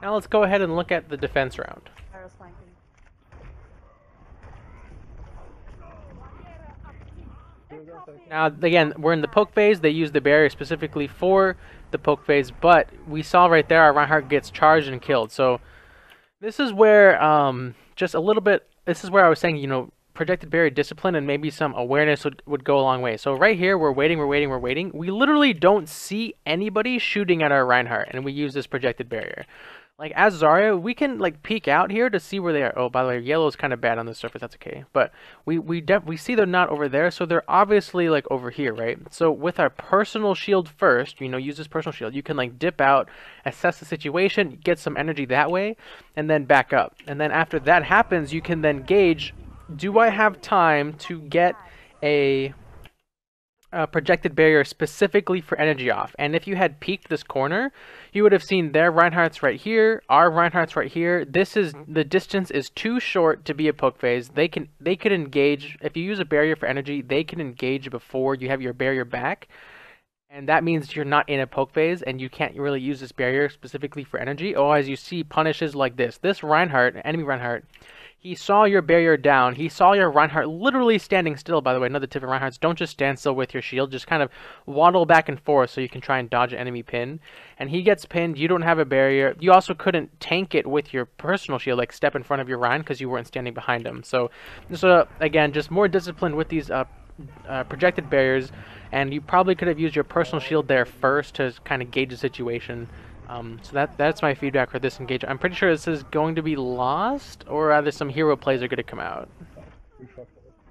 Now let's go ahead and look at the defense round. Zarya's flanking. Now, again, we're in the poke phase. They use the barrier specifically for the poke phase, but we saw right there our Reinhardt gets charged and killed. So this is where, just a little bit, this is where I was saying, you know, projected barrier discipline and maybe some awareness would go a long way. So right here, we're waiting, we're waiting, we're waiting. We literally don't see anybody shooting at our Reinhardt, and we use this projected barrier. Like, as Zarya, we can, like, peek out here to see where they are. Oh, by the way, yellow is kind of bad on the surface. That's okay. But we see they're not over there, so they're obviously, like, over here, right? So with our personal shield first, you know, use this personal shield. You can, like, dip out, assess the situation, get some energy that way, and then back up. And then after that happens, you can then gauge, do I have time to get a projected barrier specifically for energy off? And if you had peeked this corner, you would have seen their Reinhardt's right here, our Reinhardt's right here. This is, the distance is too short to be a poke phase. They could engage, if you use a barrier for energy, they can engage before you have your barrier back. And that means you're not in a poke phase, and you can't really use this barrier specifically for energy. Oh, as you see, punishes like this. This Reinhardt, enemy Reinhardt, he saw your barrier down. He saw your Reinhardt literally standing still, by the way. Another tip of Reinhardt's, don't just stand still with your shield. Just kind of waddle back and forth so you can try and dodge an enemy pin. And he gets pinned. You don't have a barrier. You also couldn't tank it with your personal shield, like step in front of your Rein, because you weren't standing behind him. So, again, just more discipline with these projected barriers. And you probably could have used your personal shield there first to kind of gauge the situation. So that's my feedback for this engagement. I'm pretty sure this is going to be lost, or rather some hero plays are going to come out.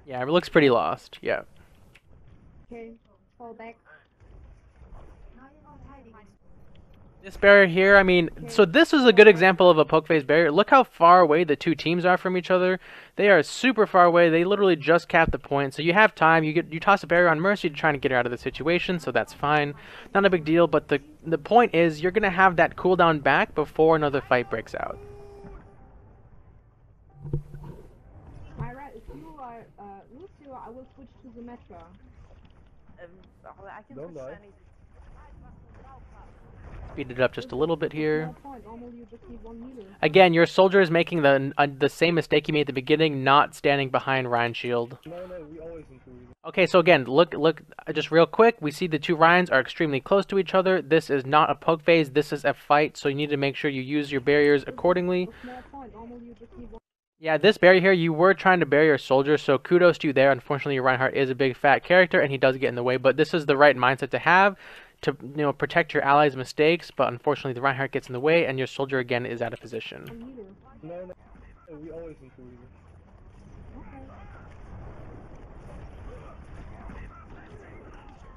Yeah, it looks pretty lost. Yeah. Okay, fall back. This barrier here, I mean, so this is a good example of a poke phase barrier. Look how far away the two teams are from each other. They are super far away. They literally just capped the point. So you have time. You toss a barrier on Mercy to try to get her out of the situation, so that's fine. Not a big deal, but the point is you're going to have that cooldown back before another fight breaks out. Myra, if you are Lucio, I will switch to the Metro. I can switch to any. Speed it up just a little bit here. Normally you just need 1 meter. Again, your soldier is making the same mistake you made at the beginning, not standing behind Ryan's shield. No, we always improve. Okay, so again, look, just real quick, we see the two Ryans are extremely close to each other. This is not a poke phase, this is a fight, so you need to make sure you use your barriers accordingly. Yeah, this barrier here, you were trying to bury your soldier, so kudos to you there. Unfortunately, your Reinhardt is a big fat character, and he does get in the way, but this is the right mindset to have, to protect your allies' mistakes, but unfortunately the Reinhardt gets in the way, and your soldier again is out of position. No, we always improve.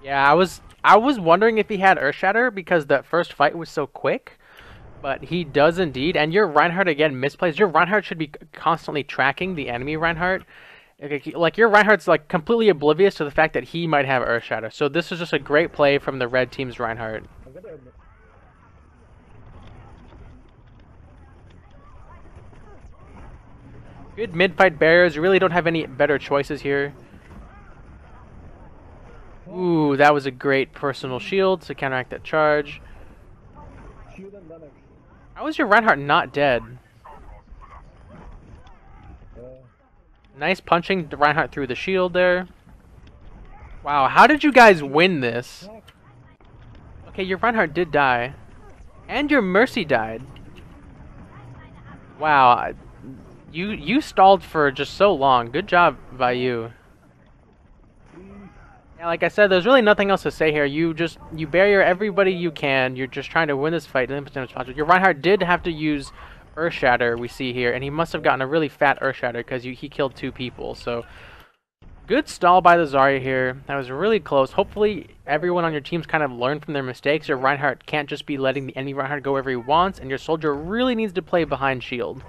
Yeah, I was wondering if he had Earthshatter because that first fight was so quick, but he does indeed. And your Reinhardt again misplays. Your Reinhardt should be constantly tracking the enemy Reinhardt. Like your Reinhardt's like completely oblivious to the fact that he might have Earthshatter. So this is just a great play from the red team's Reinhardt. Good mid-fight barriers. You really don't have any better choices here. Ooh, that was a great personal shield to counteract that charge. How is your Reinhardt not dead? Nice punching Reinhardt through the shield there. Wow, how did you guys win this? Okay, your Reinhardt did die. And your Mercy died. Wow, you stalled for just so long. Good job by you. Yeah, like I said, there's really nothing else to say here. You barrier everybody you can. You're just trying to win this fight. Your Reinhardt did have to use Earthshatter, we see here, and he must have gotten a really fat Earthshatter because he killed 2 people. So good stall by the Zarya here. That was really close. Hopefully everyone on your team's kind of learned from their mistakes. Your Reinhardt can't just be letting the enemy Reinhardt go wherever he wants, and your soldier really needs to play behind shield.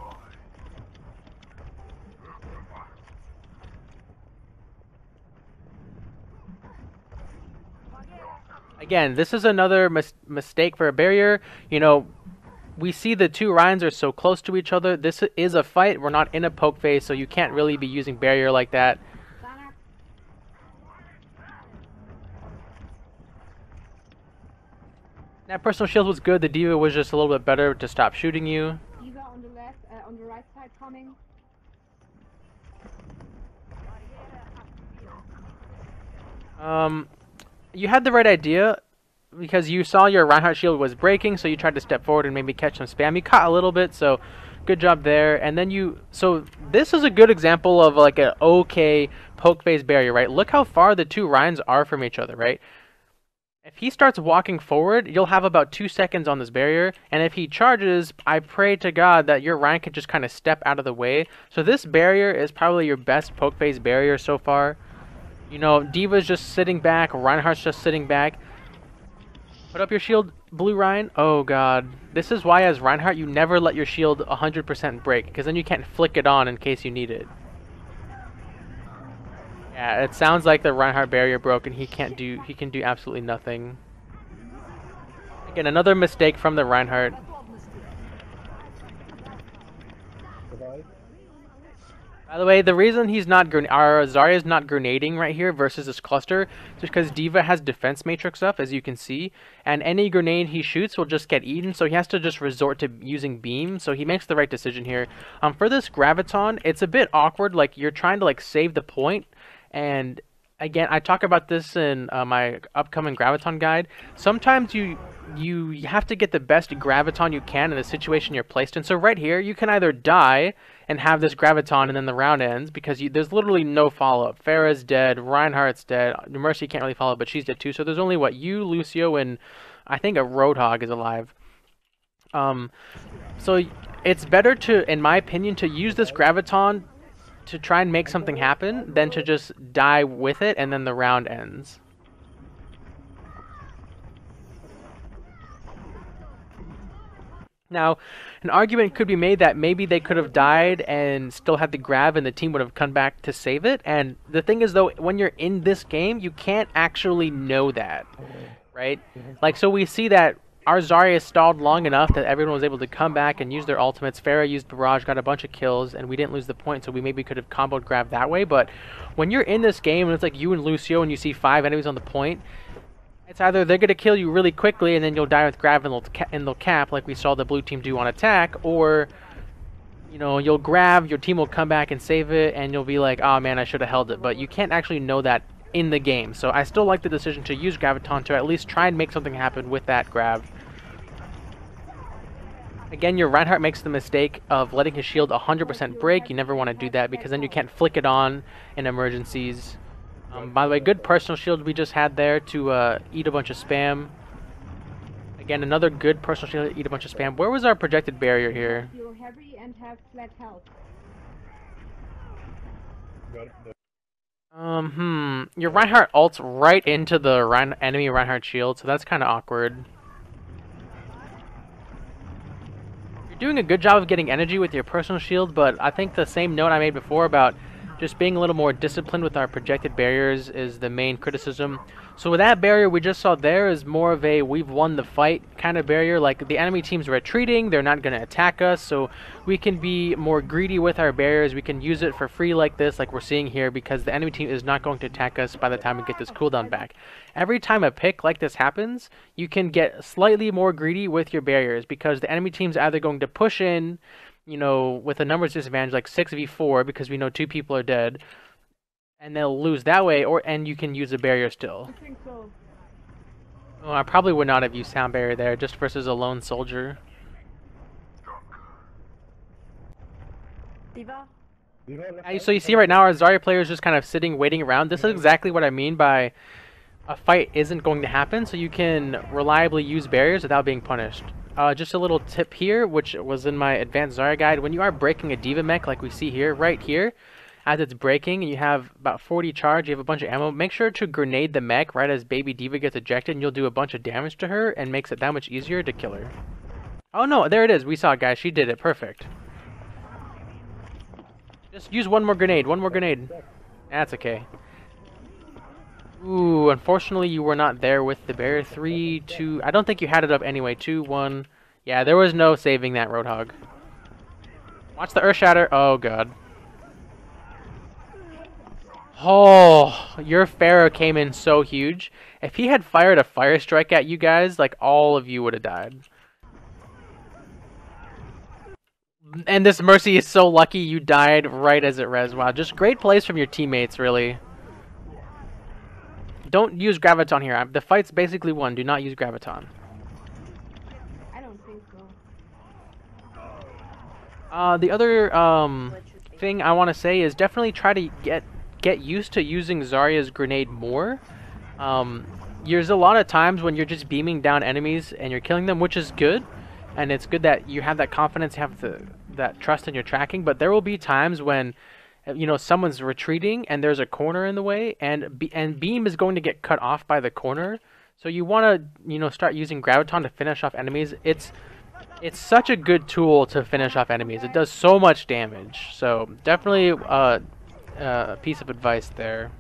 Again, this is another mistake for a barrier. You know, we see the two Ryans are so close to each other. This is a fight. We're not in a poke phase, so you can't really be using barrier like that. That personal shield was good. The D.Va was just a little bit better to stop shooting you. D.Va on the left, on the right side coming. You had the right idea because you saw your Reinhardt shield was breaking, so you tried to step forward and maybe catch some spam. You caught a little bit, so good job there. And then so this is a good example of like an okay poke phase barrier, right? Look how far the two Ryans are from each other, right? If he starts walking forward, you'll have about 2 seconds on this barrier, and if he charges, I pray to God that your Ryan can just kind of step out of the way. So this barrier is probably your best poke phase barrier so far. You know, D.Va's just sitting back, Reinhardt's just sitting back. Put up your shield, Blue Ryan. Oh god. This is why as Reinhardt you never let your shield 100% break, because then you can't flick it on in case you need it. Yeah, it sounds like the Reinhardt barrier broke and he can do absolutely nothing. Again, another mistake from the Reinhardt. By the way, the reason he's not our Zarya's not grenading right here versus this cluster is because D.Va has defense matrix up, as you can see, and any grenade he shoots will just get eaten, so he has to just resort to using beam, so he makes the right decision here. For this Graviton, it's a bit awkward, like you're trying to like save the point, and again, I talk about this in my upcoming Graviton guide. Sometimes you have to get the best Graviton you can in the situation you're placed in. So right here, you can either die and have this Graviton and then the round ends because there's literally no follow-up. Pharah's dead, Reinhardt's dead, Mercy can't really follow, but she's dead too. So there's only, what, you, Lucio, and I think a Roadhog is alive. So it's better to, in my opinion, to use this Graviton to try and make something happen than to just die with it and then the round ends. Now, an argument could be made that maybe they could have died and still had the grab and the team would have come back to save it. And the thing is, though, when you're in this game, you can't actually know that, right? Like, so we see that our Zarya stalled long enough that everyone was able to come back and use their ultimates. Pharah used Barrage, got a bunch of kills, and we didn't lose the point, so we maybe could have comboed grab that way. But when you're in this game and it's like you and Lucio and you see 5 enemies on the point, it's either they're going to kill you really quickly and then you'll die with grab and they'll cap like we saw the blue team do on attack, or you know, you'll grab, your team will come back and save it, and you'll be like, oh man, I should have held it. But you can't actually know that in the game. So I still like the decision to use Graviton to at least try and make something happen with that grab. Again, your Reinhardt makes the mistake of letting his shield 100% break. You never want to do that because then you can't flick it on in emergencies. By the way, good personal shield we just had there to eat a bunch of spam. Again, another good personal shield to eat a bunch of spam. Where was our projected barrier here? You're heavy and have flat health. Your Reinhardt ults right into the enemy Reinhardt shield, so that's kind of awkward. You're doing a good job of getting energy with your personal shield, but I think the same note I made before about just being a little more disciplined with our projected barriers is the main criticism. So with that barrier we just saw there is more of a we've won the fight kind of barrier. Like the enemy team's retreating, they're not going to attack us, so we can be more greedy with our barriers. We can use it for free like this, like we're seeing here, because the enemy team is not going to attack us by the time we get this cooldown back. Every time a pick like this happens, you can get slightly more greedy with your barriers because the enemy team's either going to push in, you know, with a numbers disadvantage like 6v4 because we know 2 people are dead, and they'll lose that way, and you can use a barrier still. I think so. Oh, I probably would not have used sound barrier there just versus a lone soldier. D.Va? So you see right now our Zarya player is just kind of sitting, waiting around. This is exactly what I mean by a fight isn't going to happen, so you can reliably use barriers without being punished. Just a little tip here, which was in my advanced Zarya guide. When you are breaking a D.Va mech like we see here, right here, as it's breaking and you have about 40 charge, you have a bunch of ammo, make sure to grenade the mech right as baby D.Va gets ejected, and you'll do a bunch of damage to her and makes it that much easier to kill her. Oh no, there it is. We saw it, guys. She did it. Perfect. Just use one more grenade. One more grenade. That's okay. Ooh, unfortunately you were not there with the barrier. 3, 2, I don't think you had it up anyway. 2, 1. Yeah, there was no saving that Roadhog. Watch the Earth Shatter. Oh god. Oh, your Pharaoh came in so huge. If he had fired a fire strike at you guys, like all of you would have died. And this Mercy is so lucky you died right as it res. Wow, just great plays from your teammates, really. Don't use Graviton here. The fight's basically won. Do not use Graviton. I don't think so. The other thing I want to say is definitely try to get used to using Zarya's grenade more. There's a lot of times when you're just beaming down enemies and you're killing them, which is good, and it's good that you have that confidence, you have that trust in your tracking. But there will be times when, you know, someone's retreating and there's a corner in the way, and beam is going to get cut off by the corner. So you want to, you know, start using Graviton to finish off enemies. It's such a good tool to finish off enemies. It does so much damage. So definitely a piece of advice there.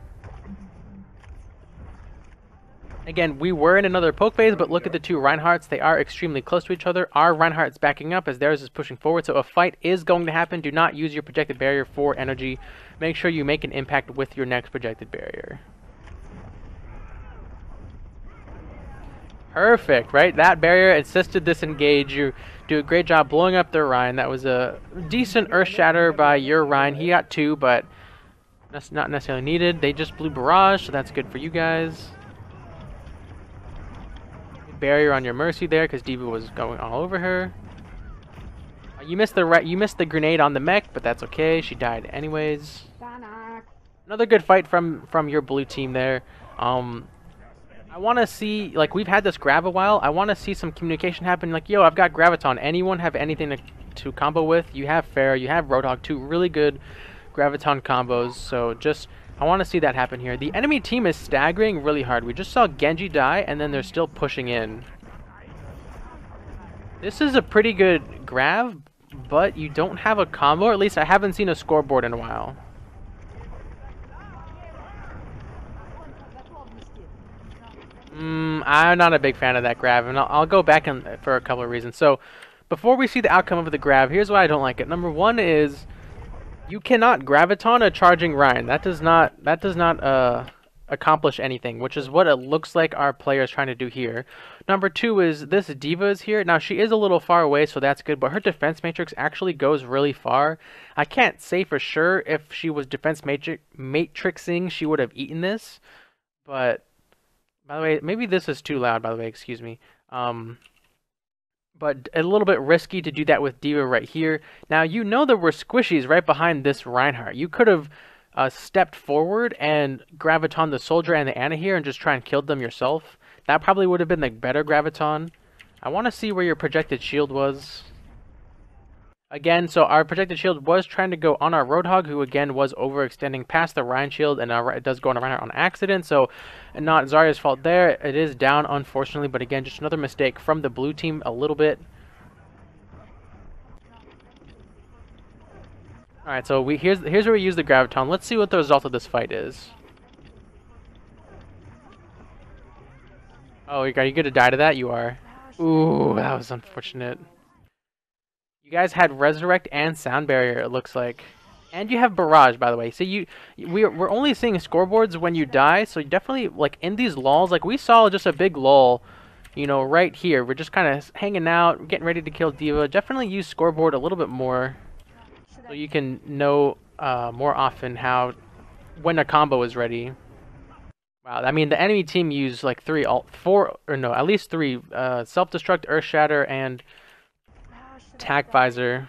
Again, we were in another poke phase, but look at the two Reinhardts. They are extremely close to each other. Our Reinhardt's backing up as theirs is pushing forward, so a fight is going to happen. Do not use your projected barrier for energy. Make sure you make an impact with your next projected barrier. Perfect, right? That barrier assisted disengage. You do a great job blowing up their Rhine. That was a decent Earth Shatter by your Rhine. He got 2, but that's not necessarily needed. They just blew Barrage, so that's good for you guys. Barrier on your Mercy there because Diva was going all over her. You missed the grenade on the mech, but that's okay. She died anyways. Another good fight from your blue team there. I want to see, like, we've had this grab a while. I want to see some communication happen. Like, yo, I've got Graviton. Anyone have anything to combo with? You have Fair, you have Roadhog, 2 really good Graviton combos. So just, I want to see that happen here. The enemy team is staggering really hard. We just saw Genji die, and then they're still pushing in. This is a pretty good grab, but you don't have a combo, or at least I haven't seen a scoreboard in a while. I'm not a big fan of that grab, and I'll go back for a couple of reasons. So, before we see the outcome of the grab, here's why I don't like it. Number one is you cannot Graviton a charging Rhine. That does not accomplish anything, which is what it looks like our player is trying to do here. Number two is this Diva is here. Now, she is a little far away, so that's good, but her defense matrix actually goes really far. I can't say for sure if she was defense matrixing, she would have eaten this, but... By the way, maybe this is too loud, by the way, excuse me. But a little bit risky to do that with Diva right here. Now, you know there were squishies right behind this Reinhardt. You could have stepped forward and Graviton the Soldier and the Ana here and just try and kill them yourself. That probably would have been the better Graviton. I want to see where your projected shield was. Again, so our projected shield was trying to go on our Roadhog, who again was overextending past the Rhine shield, and it does go on a Reinhardt on accident, so not Zarya's fault there. It is down, unfortunately, but again, just another mistake from the blue team a little bit. Alright, so here's where we use the Graviton. Let's see what the result of this fight is. Oh, are you going to die to that? You are. Ooh, that was unfortunate. You guys had Resurrect and Sound Barrier, it looks like. And you have Barrage, by the way. So we're only seeing scoreboards when you die, so definitely, like, in these lulls, like, we saw just a big lull, you know, right here. We're just kind of hanging out, getting ready to kill Diva. Definitely use scoreboard a little bit more, so you can know more often when a combo is ready. Wow, I mean, the enemy team used, like, at least 3 Self-Destruct, Earth Shatter, and... Tack Visor.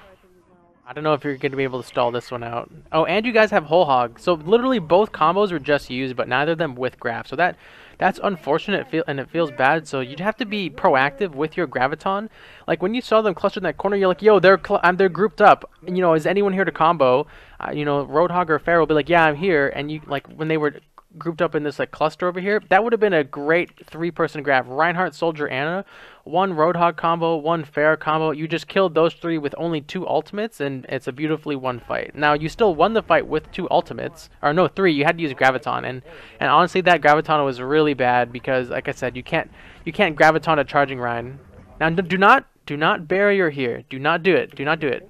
I don't know if you're going to be able to stall this one out. Oh, and you guys have Whole Hog. So literally both combos were just used, but neither of them with grab. So that's unfortunate, and it feels bad. So you'd have to be proactive with your Graviton. Like when you saw them clustered in that corner, you're like, yo, they're grouped up. And, you know, is anyone here to combo? You know, Roadhog or Fair will be like, yeah, I'm here. And you, like, when they were grouped up in this like cluster over here, that would have been a great 3-person grab. Reinhardt, Soldier, Ana, 1 Roadhog combo, 1 Fair combo. You just killed those 3 with only 2 ultimates, and it's a beautifully won fight. Now you still won the fight with 2 ultimates, or no, 3. You had to use Graviton, and honestly that Graviton was really bad because, like I said, you can't Graviton a charging Rhine. Now do not barrier here. Do not do it. Do not do it.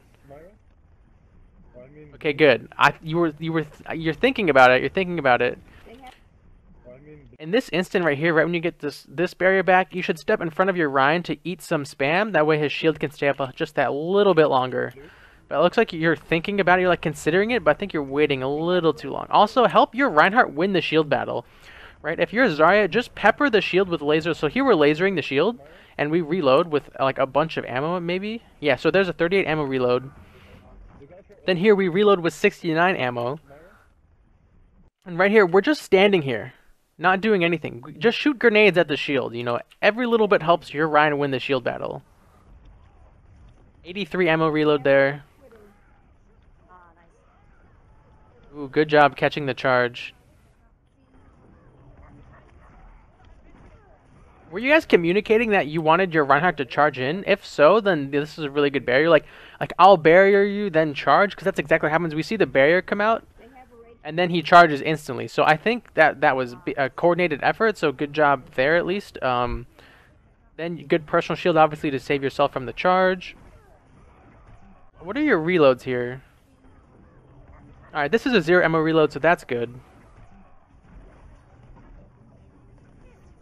Okay, good. You're thinking about it. You're thinking about it. In this instant right here, right when you get this barrier back, you should step in front of your Ryan to eat some spam. That way his shield can stay up just that little bit longer. But it looks like you're thinking about it, you're like considering it, but I think you're waiting a little too long. Also, help your Reinhardt win the shield battle. Right? If you're Zarya, just pepper the shield with lasers. So here we're lasering the shield, and we reload with like a bunch of ammo, maybe? Yeah, so there's a 38 ammo reload. Then here we reload with 69 ammo. And right here, we're just standing here. Not doing anything. Just shoot grenades at the shield, you know. Every little bit helps your Ryan win the shield battle. 83 ammo reload there. Ooh, good job catching the charge. Were you guys communicating that you wanted your Reinhardt to charge in? If so, then this is a really good barrier. Like I'll barrier you, then charge, because that's exactly what happens. We see the barrier come out, and then he charges instantly. So I think that was a coordinated effort, so good job there at least. Then good personal shield, obviously, to save yourself from the charge. What are your reloads here? Alright, this is a 0 ammo reload, so that's good.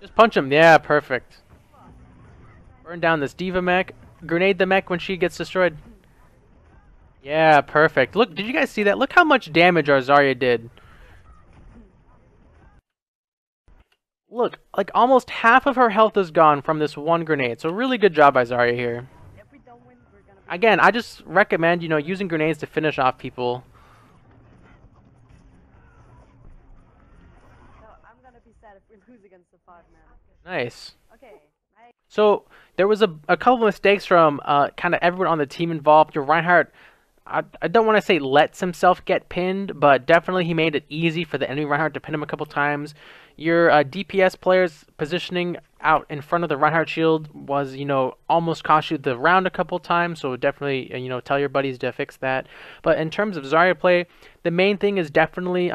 Just punch him. Yeah, perfect. Burn down this diva mech. Grenade the mech when she gets destroyed. Yeah, perfect. Look, did you guys see that? Look how much damage our Zarya did. Look, like almost half of her health is gone from this one grenade. So really good job by Zarya here. Again, I just recommend, you know, using grenades to finish off people. Nice. Okay. So there was a couple mistakes from kind of everyone on the team involved. Your Reinhardt, I don't want to say lets himself get pinned, but definitely he made it easy for the enemy Reinhardt to pin him a couple times. Your DPS players positioning out in front of the Reinhardt shield was, you know, almost cost you the round a couple times, so definitely, you know, tell your buddies to fix that. But in terms of Zarya play, the main thing is definitely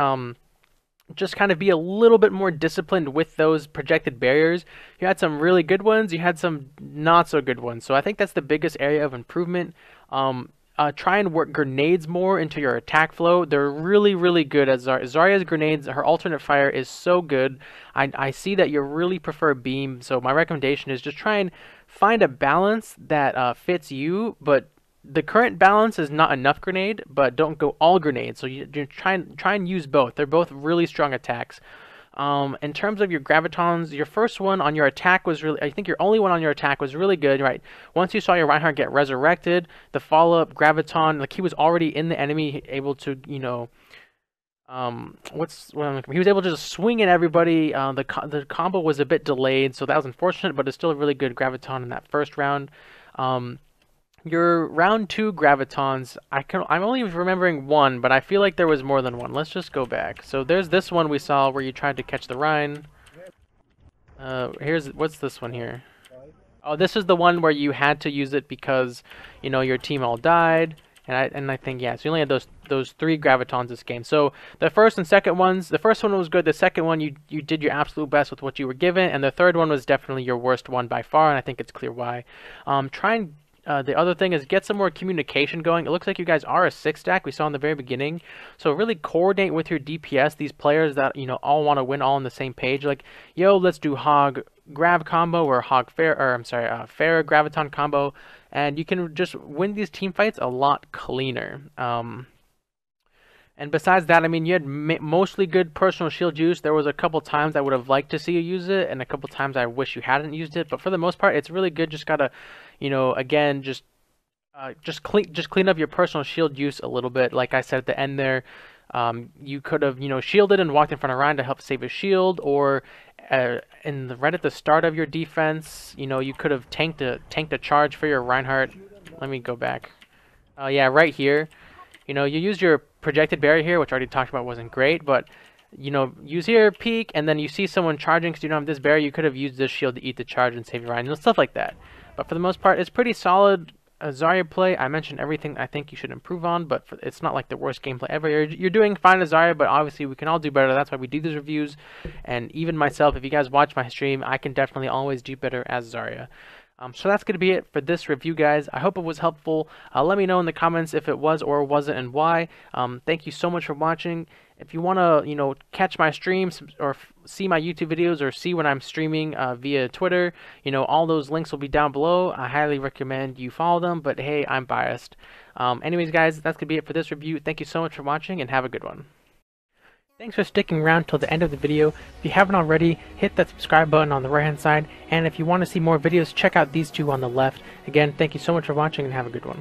just kind of be a little bit more disciplined with those projected barriers. You had some really good ones, you had some not so good ones. So I think that's the biggest area of improvement. Try and work grenades more into your attack flow. They're really, really good at Zarya's grenades. Her alternate fire is so good. I see that you really prefer beam, so my recommendation is just try and find a balance that fits you, but the current balance is not enough grenade, but don't go all grenade. So you try and use both. They're both really strong attacks. In terms of your gravitons, your first one on your attack was really, I think your only one on your attack was really good, right? Once you saw your Reinhardt get resurrected, the follow-up graviton, like he was already in the enemy, able to, you know, he was able to just swing at everybody. The combo was a bit delayed, so that was unfortunate, but it's still a really good graviton in that first round. Your round 2 gravitons, I'm only remembering one, but I feel like there was more than one. Let's just go back. So there's this one we saw where you tried to catch the Rhine. What's this one here? Oh, this is the one where you had to use it because, you know, your team all died. And I think, yeah, so you only had those 3 gravitons this game. So the first and second ones, the first one was good. The second one, you did your absolute best with what you were given. And the third one was definitely your worst one by far, and I think it's clear why. The other thing is get some more communication going. It looks like you guys are a 6-stack. We saw in the very beginning. So really coordinate with your DPS. These players that, you know, all want to win all on the same page. Like, yo, let's do Hog Grav combo or Pharah Graviton combo. And you can just win these team fights a lot cleaner. And besides that, I mean, you had mostly good personal shield use. There was a couple times I would have liked to see you use it, and a couple times I wish you hadn't used it. But for the most part, it's really good. Just gotta, you know, again, just clean up your personal shield use a little bit. Like I said at the end there, you could have, you know, shielded and walked in front of Ryan to help save his shield, or right at the start of your defense, you know, you could have tanked a charge for your Reinhardt. Let me go back. Yeah, right here. You know, you use your projected barrier here, which I already talked about wasn't great, but, you know, use here, peek, and then you see someone charging because you don't have this barrier, you could have used this shield to eat the charge and save your Ryan, and stuff like that. But for the most part, it's pretty solid Zarya play. I mentioned everything I think you should improve on, but it's not like the worst gameplay ever. You're doing fine as Zarya, but obviously we can all do better. That's why we do these reviews, and even myself, if you guys watch my stream, I can definitely always do better as Zarya. So that's going to be it for this review, guys. I hope it was helpful. Let me know in the comments if it was or wasn't and why. Thank you so much for watching. If you want to, catch my streams or see my YouTube videos or see when I'm streaming via Twitter, all those links will be down below. I highly recommend you follow them, but hey, I'm biased. Anyways, guys, that's going to be it for this review. Thank you so much for watching and have a good one. Thanks for sticking around till the end of the video. If you haven't already, hit that subscribe button on the right hand side, and if you want to see more videos, check out these two on the left. Again, thank you so much for watching and have a good one.